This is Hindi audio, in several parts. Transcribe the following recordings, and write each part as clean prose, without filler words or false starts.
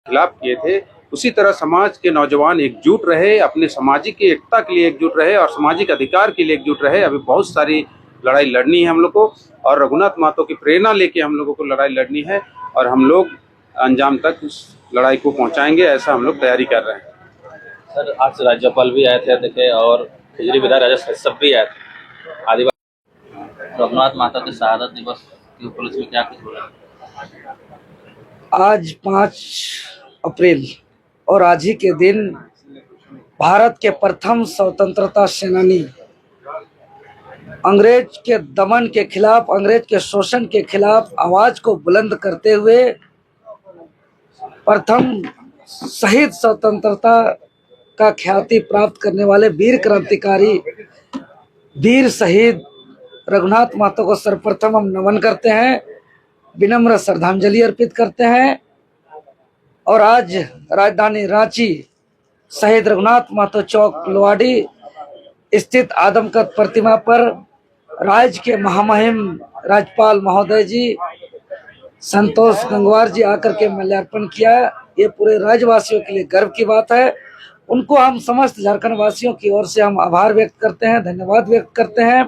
खिलाफ किए थे, उसी तरह समाज के नौजवान एकजुट रहे, अपने सामाजिक एकता के लिए एकजुट रहे और सामाजिक अधिकार के लिए एकजुट रहे। अभी बहुत सारी लड़ाई लड़नी है हम लोग को और रघुनाथ महतो की प्रेरणा लेके हम लोगों को लड़ाई लड़नी है और हम लोग अंजाम तक उस लड़ाई को पहुंचाएंगे, ऐसा हम लोग तैयारी कर रहे हैं। सर, आज राज्यपाल भी आए थे देखे और खिजरी विधायक राजा सब भी आए थे। आदिवासी रघुनाथ महतो के शहादत दिवस के उपलक्ष्य में क्या कुछ बोला? आज 5 अप्रैल और आज ही के दिन भारत के प्रथम स्वतंत्रता सेनानी अंग्रेज के दमन के खिलाफ, अंग्रेज के शोषण के खिलाफ आवाज को बुलंद करते हुए प्रथम शहीद स्वतंत्रता का ख्याति प्राप्त करने वाले वीर क्रांतिकारी वीर शहीद रघुनाथ महतो को सर्वप्रथम हम नमन करते हैं, विनम्र श्रद्धांजलि अर्पित करते हैं। और आज राजधानी रांची शहीद रघुनाथ महतो चौक लोहाड़ी स्थित आदमकद प्रतिमा पर राज्य के महामहिम राज्यपाल महोदय जी संतोष गंगवार जी आकर के माल्यार्पण किया। ये पूरे राज्यवासियों के लिए गर्व की बात है। उनको हम समस्त झारखंड वासियों की ओर से हम आभार व्यक्त करते हैं, धन्यवाद व्यक्त करते हैं।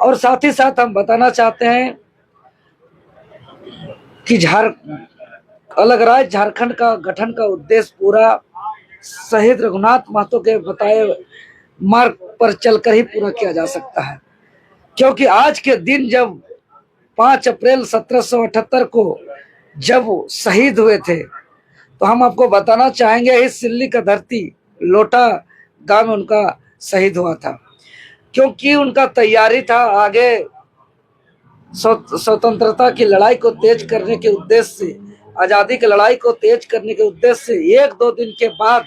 और साथ ही साथ हम बताना चाहते हैं कि अलग राज्य झारखंड का गठन का उद्देश्य पूरा शहीद रघुनाथ महतो के बताए मार्ग पर चलकर ही पूरा किया जा सकता है, क्योंकि आज के दिन जब 5 अप्रैल 1778 को जब शहीद हुए थे तो हम आपको बताना चाहेंगे इस सिल्ली का धरती लोटा गांव में उनका शहीद हुआ था, क्योंकि उनका तैयारी था आगे स्वतंत्रता की लड़ाई को तेज करने के उद्देश्य से, आज़ादी की लड़ाई को तेज करने के उद्देश्य से 1-2 दिन के बाद,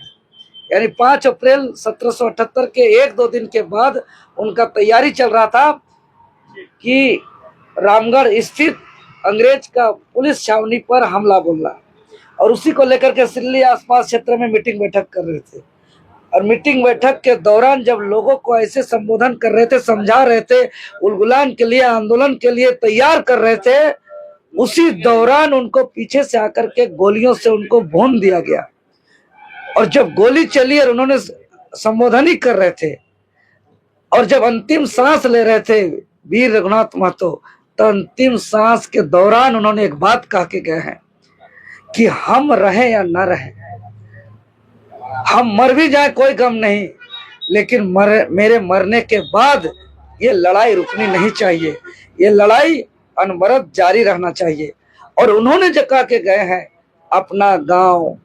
यानी 5 अप्रैल 1778 के 1-2 दिन के बाद उनका तैयारी चल रहा था कि रामगढ़ स्थित अंग्रेज का पुलिस छावनी पर हमला बोलना, और उसी को लेकर के सिल्ली आसपास क्षेत्र में मीटिंग बैठक कर रहे थे। और मीटिंग बैठक के दौरान जब लोगों को ऐसे संबोधन कर रहे थे, समझा रहे थे, उलगुलान के लिए, आंदोलन के लिए तैयार कर रहे थे, उसी दौरान उनको पीछे से आकर के गोलियों से उनको भून दिया गया। और जब गोली चली और उन्होंने संबोधन ही कर रहे थे और जब अंतिम सांस ले रहे थे वीर रघुनाथ महतो, तो अंतिम सांस के दौरान उन्होंने एक बात कह के गए हैं कि हम रहे या न रहे, हम मर भी जाए कोई गम नहीं, लेकिन मेरे मरने के बाद ये लड़ाई रुकनी नहीं चाहिए, ये लड़ाई अनवरत जारी रहना चाहिए। और उन्होंने जो कह के गए हैं, अपना गांव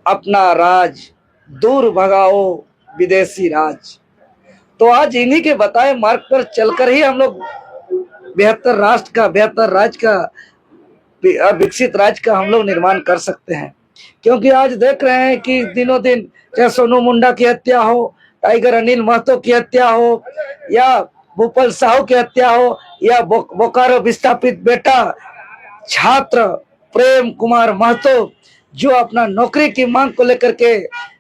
अपना राज दूर भगाओ विदेशी राज। तो आज इन्हीं के बताए मार्ग पर चलकर ही हम लोग बेहतर राष्ट्र का, बेहतर राज्य का, विकसित राज्य का हम लोग निर्माण कर सकते हैं। क्योंकि आज देख रहे हैं कि दिनों दिन चाहे सोनू मुंडा की हत्या हो, टाइगर अनिल महतो की हत्या हो, या भूपल साहू की हत्या हो, या बोकारो विस्थापित बेटा छात्र प्रेम कुमार महतो जो अपना नौकरी की मांग को लेकर के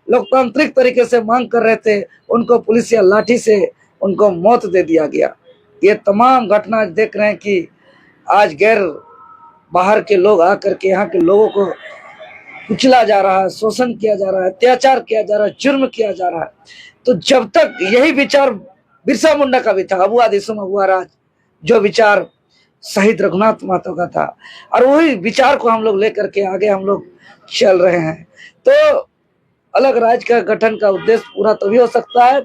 लोकतांत्रिक तरीके से मांग कर रहे थे, उनको पुलिस या लाठी से उनको मौत दे दिया गया। ये तमाम घटना देख रहे हैं कि आज गैर बाहर के लोग आकर के यहाँ के लोगों को कुचला जा रहा है, शोषण किया जा रहा है, अत्याचार किया जा रहा है, जुर्म किया जा रहा है। तो जब तक यही विचार बिरसा मुंडा का भी था, अबुआ दिसुम अबुआ राज, जो विचार शहीद रघुनाथ महतो का था, और वही विचार को हम लोग लेकर के आगे हम लोग चल रहे हैं। तो अलग राज्य का गठन का उद्देश्य पूरा तभी हो सकता है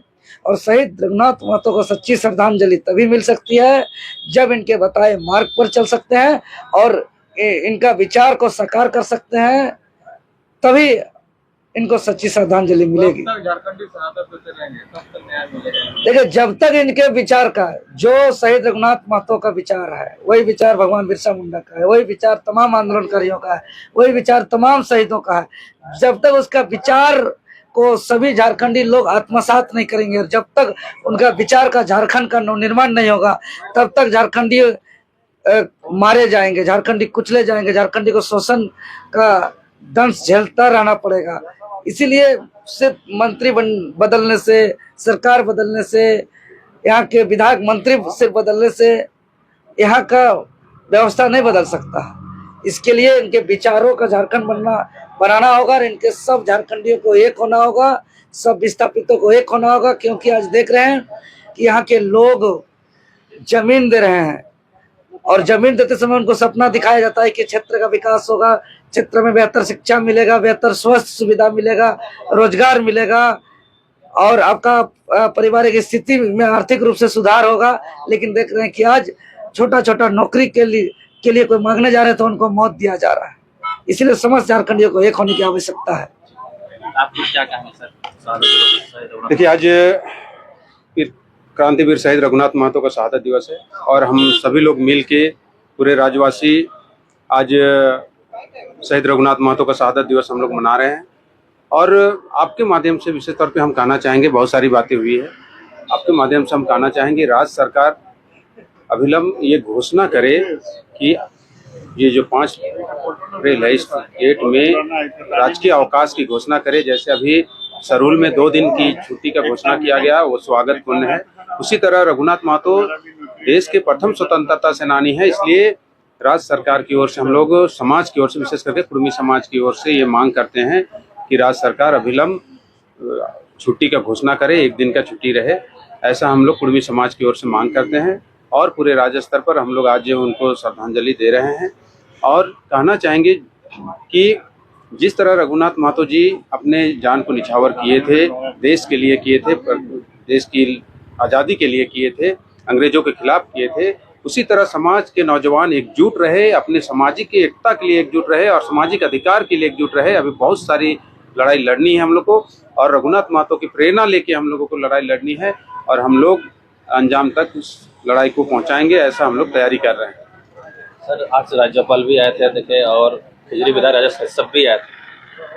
और शहीद रघुनाथ महतो को सच्ची श्रद्धांजलि तभी मिल सकती है जब इनके बताए मार्ग पर चल सकते हैं और इनका विचार को साकार कर सकते हैं, तभी इनको सच्ची श्रद्धांजलि मिलेगी। देखिए, जब तक इनके विचार का, जो शहीद रघुनाथ महतो का विचार है, वही विचार भगवान बिरसा मुंडा का है, वही विचार तमाम आंदोलनकारियों का है, वही विचार तमाम शहीदों का है, जब तक उसका विचार को सभी झारखंडी लोग आत्मसात नहीं करेंगे और जब तक उनका विचार का झारखंड का नवनिर्माण नहीं होगा, तब तक झारखंडी मारे जाएंगे, झारखंडी कुचले जाएंगे, झारखंडी को शोषण का दंश झेलता रहना पड़ेगा। इसीलिए सिर्फ मंत्री बदलने से, सरकार बदलने से, यहाँ के विधायक मंत्री सिर्फ बदलने से यहाँ का व्यवस्था नहीं बदल सकता। इसके लिए इनके विचारों का झारखंड बनना बनाना होगा और इनके सब झारखंडियों को एक होना होगा, सब विस्थापितों को एक होना होगा। क्योंकि आज देख रहे हैं कि यहाँ के लोग जमीन दे रहे हैं और जमीन देते समय उनको सपना दिखाया जाता है कि क्षेत्र का विकास होगा, क्षेत्र में बेहतर शिक्षा मिलेगा, बेहतर स्वास्थ्य सुविधा मिलेगा, रोजगार मिलेगा और आपका पारिवारिक स्थिति में आर्थिक रूप से सुधार होगा। लेकिन देख रहे हैं कि आज छोटा छोटा नौकरी के लिए कोई मांगने जा रहे हैं तो उनको मौत दिया जा रहा है। इसलिए समस्त झारखंडियों को एक होने की आवश्यकता है। आपको क्या कहेंगे सर शहादत दिवस शहीद रघुनाथ? देखिए, आज क्रांतिवीर शहीद रघुनाथ महतो का शहादत दिवस है और हम सभी लोग मिल के पूरे राज्यवासी आज शहीद रघुनाथ महतो का शहादत दिवस हम लोग मना रहे हैं। और आपके माध्यम से विशेष तौर पे हम कहना चाहेंगे, बहुत सारी बातें हुई है, आपके माध्यम से हम कहना चाहेंगे राज्य सरकार अविलंब ये घोषणा करे कि ये जो 5 अप्रैल है इस डेट में राजकीय अवकाश की घोषणा करे। जैसे अभी सरूल में 2 दिन की छुट्टी का घोषणा किया गया, वो स्वागत पूर्ण है। उसी तरह रघुनाथ महतो देश के प्रथम स्वतंत्रता सेनानी है। इसलिए राज्य सरकार की ओर से हम लोग समाज की ओर से, विशेष करके कुर्मी समाज की ओर से ये मांग करते हैं कि राज्य सरकार अविलंब छुट्टी का घोषणा करे, 1 दिन का छुट्टी रहे। ऐसा हम लोग कुर्मी समाज की ओर से मांग करते हैं और पूरे राज्य स्तर पर हम लोग आज उनको श्रद्धांजलि दे रहे हैं। और कहना चाहेंगे कि जिस तरह रघुनाथ महतो जी अपने जान को निछावर किए थे, देश के लिए किए थे, देश की आज़ादी के लिए किए थे, अंग्रेजों के खिलाफ किए थे, उसी तरह समाज के नौजवान एकजुट रहे, अपने सामाजिक एकता के लिए एकजुट रहे और सामाजिक अधिकार के लिए एकजुट रहे। अभी बहुत सारी लड़ाई लड़नी है हम लोग को और रघुनाथ महतो की प्रेरणा लेके हम लोगों को लड़ाई लड़नी है और हम लोग अंजाम तक उस लड़ाई को पहुंचाएंगे, ऐसा हम लोग तैयारी कर रहे हैं। सर आज राज्यपाल भी आए थे देखे और खिजरी विधायक राजा सब भी आए थे,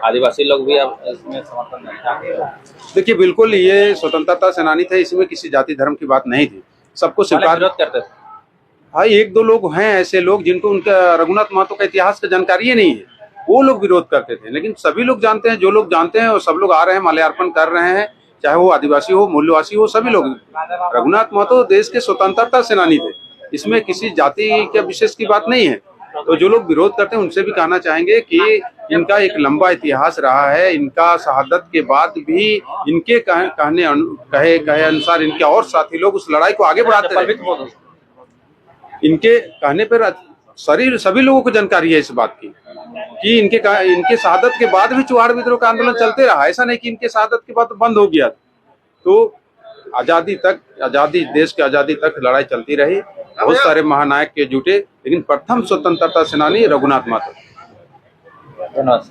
आदिवासी लोग भी अब इसमें समर्थन नहीं। देखिए, बिल्कुल ये स्वतंत्रता सेनानी थे, इसमें किसी जाति धर्म की बात नहीं थी, सबको स्वीकार विरोध करते थे। हाँ, 1-2 लोग हैं ऐसे लोग जिनको उनका रघुनाथ महतो का इतिहास का जानकारी ही नहीं है, वो लोग विरोध करते थे। लेकिन सभी लोग जानते हैं, जो लोग जानते हैं वो सब लोग आ रहे हैं, माल्यार्पण कर रहे हैं, चाहे वो आदिवासी हो, मूल्यवासी हो, सभी लोग। रघुनाथ महतो देश के स्वतंत्रता सेनानी थे, इसमें किसी जाति के विशेष की बात नहीं है। तो जो लोग विरोध करते हैं उनसे भी कहना चाहेंगे कि इनका एक लंबा इतिहास रहा है। इनका शहादत के बाद भी इनके कहे अनुसार इनके और साथी लोग उस लड़ाई को आगे बढ़ाते रहे। इनके कहने पर सभी लोगों को जानकारी है इस बात की कि इनके शहादत के बाद भी चुहाड़ विद्रोह का आंदोलन चलते रहा। ऐसा नहीं कि इनके शहादत के बाद तो बंद हो गया। तो देश की आज़ादी तक लड़ाई चलती रही, बहुत सारे महानायक के जुटे, लेकिन प्रथम स्वतंत्रता सेनानी रघुनाथ महतो। धन्यवाद।